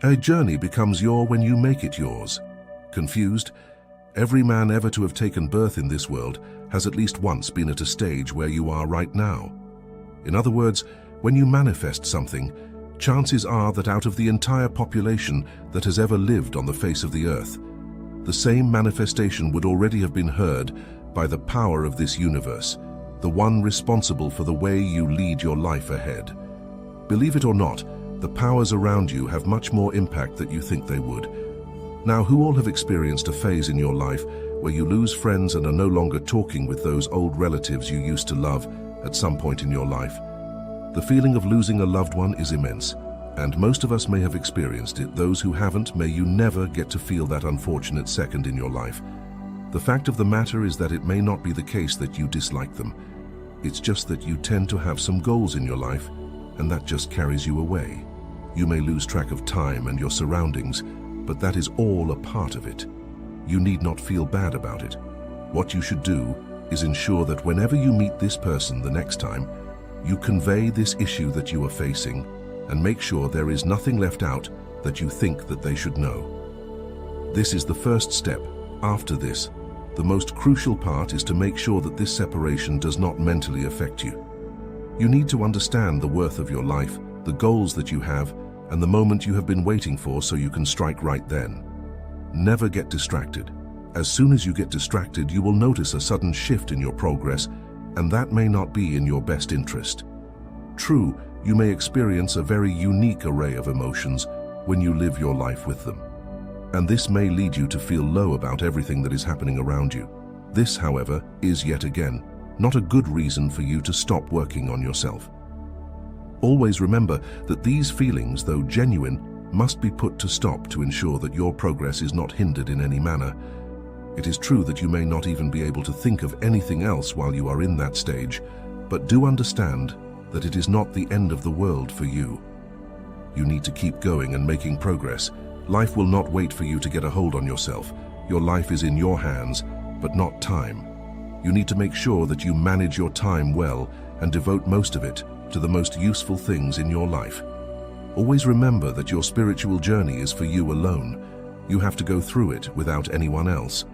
A journey becomes yours when you make it yours. Confused? Every man ever to have taken birth in this world has at least once been at a stage where you are right now. In other words, when you manifest something, chances are that out of the entire population that has ever lived on the face of the earth, the same manifestation would already have been heard by the power of this universe, the one responsible for the way you lead your life ahead. Believe it or not, the powers around you have much more impact than you think they would. Now, who all have experienced a phase in your life where you lose friends and are no longer talking with those old relatives you used to love at some point in your life? The feeling of losing a loved one is immense, and most of us may have experienced it. Those who haven't, may you never get to feel that unfortunate second in your life. The fact of the matter is that it may not be the case that you dislike them. It's just that you tend to have some goals in your life, and that just carries you away. You may lose track of time and your surroundings, but that is all a part of it. You need not feel bad about it. What you should do is ensure that whenever you meet this person the next time, you convey this issue that you are facing and make sure there is nothing left out that you think that they should know. This is the first step. After this, the most crucial part is to make sure that this separation does not mentally affect you. You need to understand the worth of your life, the goals that you have, and the moment you have been waiting for so you can strike right then. Never get distracted. As soon as you get distracted, you will notice a sudden shift in your progress, and that may not be in your best interest. True, you may experience a very unique array of emotions when you live your life with them. And this may lead you to feel low about everything that is happening around you. This, however, is yet again not a good reason for you to stop working on yourself. Always remember that these feelings, though genuine, must be put to stop to ensure that your progress is not hindered in any manner. It is true that you may not even be able to think of anything else while you are in that stage, but do understand that it is not the end of the world for you. You need to keep going and making progress. Life will not wait for you to get a hold on yourself. Your life is in your hands, but not time. You need to make sure that you manage your time well and devote most of it to the most useful things in your life. Always remember that your spiritual journey is for you alone. You have to go through it without anyone else.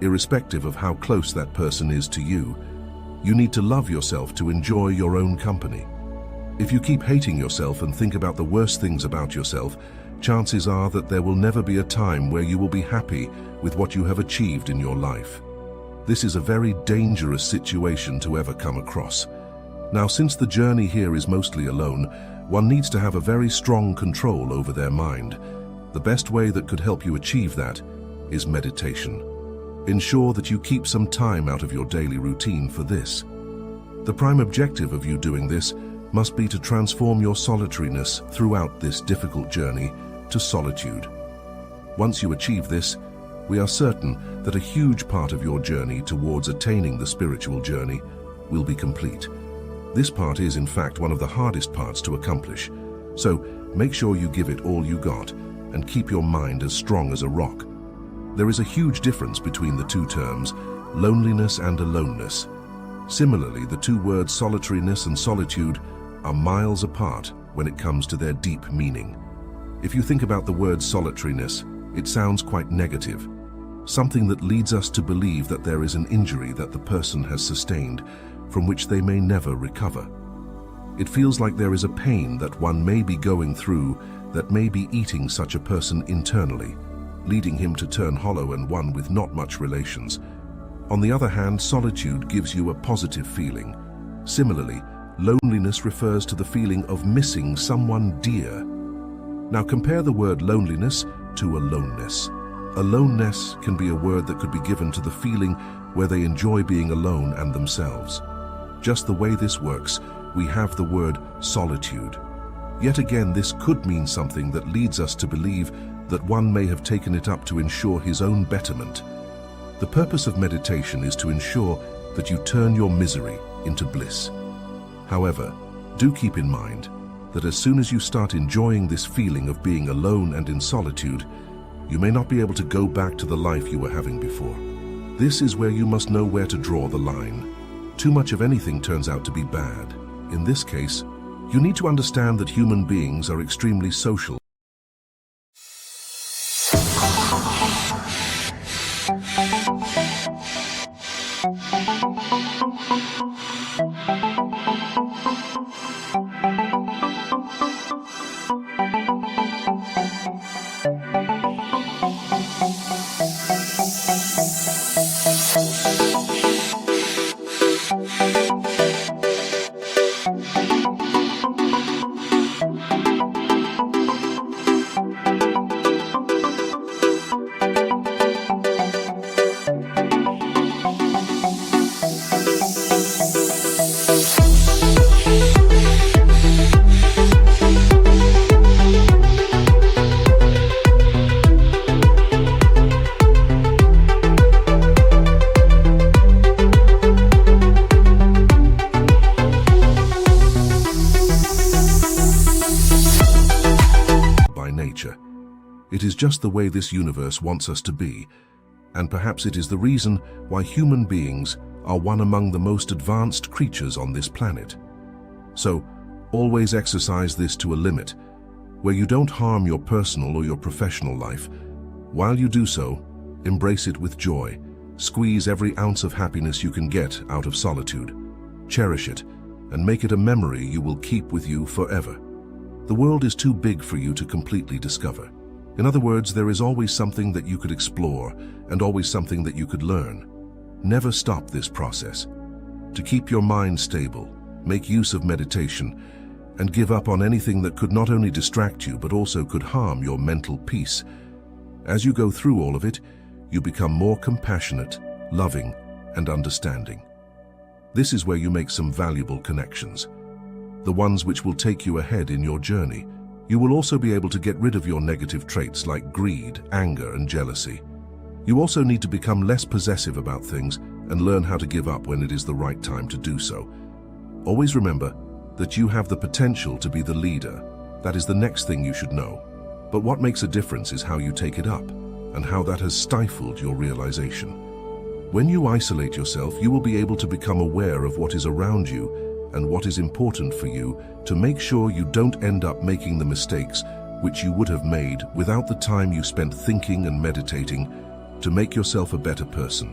Irrespective of how close that person is to you, you need to love yourself to enjoy your own company. If you keep hating yourself and think about the worst things about yourself, chances are that there will never be a time where you will be happy with what you have achieved in your life. This is a very dangerous situation to ever come across. Now, since the journey here is mostly alone, one needs to have a very strong control over their mind. The best way that could help you achieve that is meditation. Ensure that you keep some time out of your daily routine for this. The prime objective of you doing this must be to transform your solitariness throughout this difficult journey to solitude. Once you achieve this, we are certain that a huge part of your journey towards attaining the spiritual journey will be complete. This part is, in fact, one of the hardest parts to accomplish. So make sure you give it all you got and keep your mind as strong as a rock. There is a huge difference between the two terms, loneliness and aloneness. Similarly, the two words solitariness and solitude are miles apart when it comes to their deep meaning. If you think about the word solitariness, it sounds quite negative, something that leads us to believe that there is an injury that the person has sustained from which they may never recover. It feels like there is a pain that one may be going through that may be eating such a person internally, leading him to turn hollow and one with not much relations. On the other hand, solitude gives you a positive feeling. Similarly, loneliness refers to the feeling of missing someone dear. Now compare the word loneliness to aloneness. Aloneness can be a word that could be given to the feeling where they enjoy being alone and themselves. Just the way this works, we have the word solitude. Yet again, this could mean something that leads us to believe that one may have taken it up to ensure his own betterment. The purpose of meditation is to ensure that you turn your misery into bliss. However, do keep in mind that as soon as you start enjoying this feeling of being alone and in solitude, you may not be able to go back to the life you were having before. This is where you must know where to draw the line. Too much of anything turns out to be bad. In this case, you need to understand that human beings are extremely social It is just the way this universe wants us to be, and perhaps it is the reason why human beings are one among the most advanced creatures on this planet. So, always exercise this to a limit, where you don't harm your personal or your professional life. While you do so, embrace it with joy. Squeeze every ounce of happiness you can get out of solitude. Cherish it, and make it a memory you will keep with you forever. The world is too big for you to completely discover. In other words, there is always something that you could explore and always something that you could learn. Never stop this process. To keep your mind stable, make use of meditation, and give up on anything that could not only distract you but also could harm your mental peace. As you go through all of it, you become more compassionate, loving, and understanding. This is where you make some valuable connections, the ones which will take you ahead in your journey. You will also be able to get rid of your negative traits like greed, anger, and jealousy. You also need to become less possessive about things and learn how to give up when it is the right time to do so. Always remember that you have the potential to be the leader. That is the next thing you should know. But what makes a difference is how you take it up and how that has stifled your realization. When you isolate yourself, you will be able to become aware of what is around you and what is important for you to make sure you don't end up making the mistakes which you would have made without the time you spent thinking and meditating to make yourself a better person.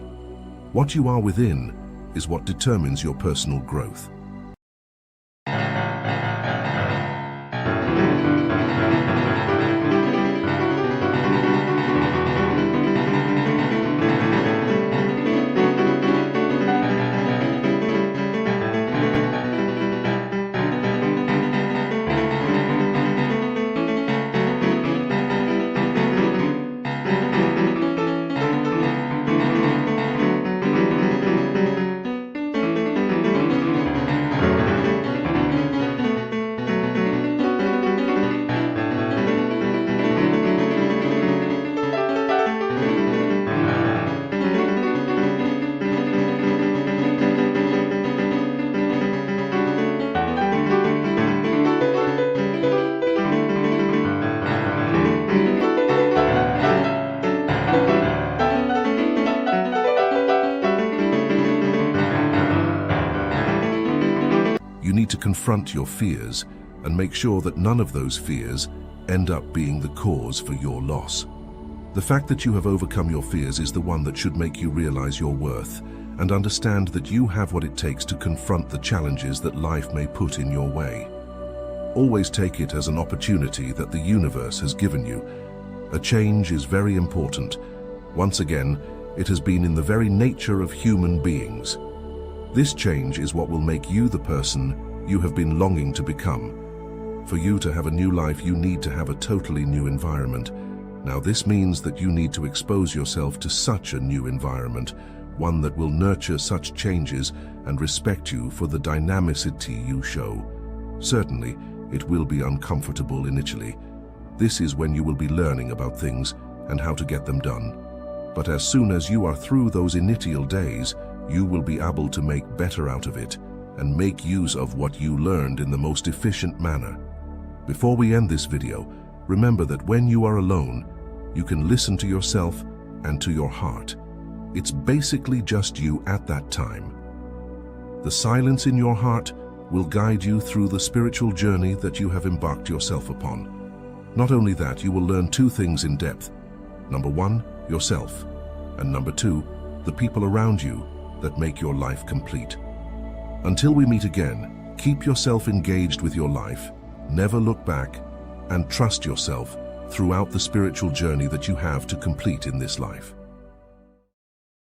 What you are within is what determines your personal growth. You need to confront your fears and make sure that none of those fears end up being the cause for your loss. The fact that you have overcome your fears is the one that should make you realize your worth and understand that you have what it takes to confront the challenges that life may put in your way. Always take it as an opportunity that the universe has given you. A change is very important. Once again, it has been in the very nature of human beings. This change is what will make you the person you have been longing to become. For you to have a new life, you need to have a totally new environment. Now, this means that you need to expose yourself to such a new environment, one that will nurture such changes and respect you for the dynamicity you show. Certainly, it will be uncomfortable initially. This is when you will be learning about things and how to get them done. But as soon as you are through those initial days, you will be able to make better out of it and make use of what you learned in the most efficient manner. Before we end this video, remember that when you are alone, you can listen to yourself and to your heart. It's basically just you at that time. The silence in your heart will guide you through the spiritual journey that you have embarked yourself upon. Not only that, you will learn two things in depth. Number one, yourself, and number two, the people around you that make your life complete. Until we meet again, keep yourself engaged with your life, never look back, and trust yourself throughout the spiritual journey that you have to complete in this life.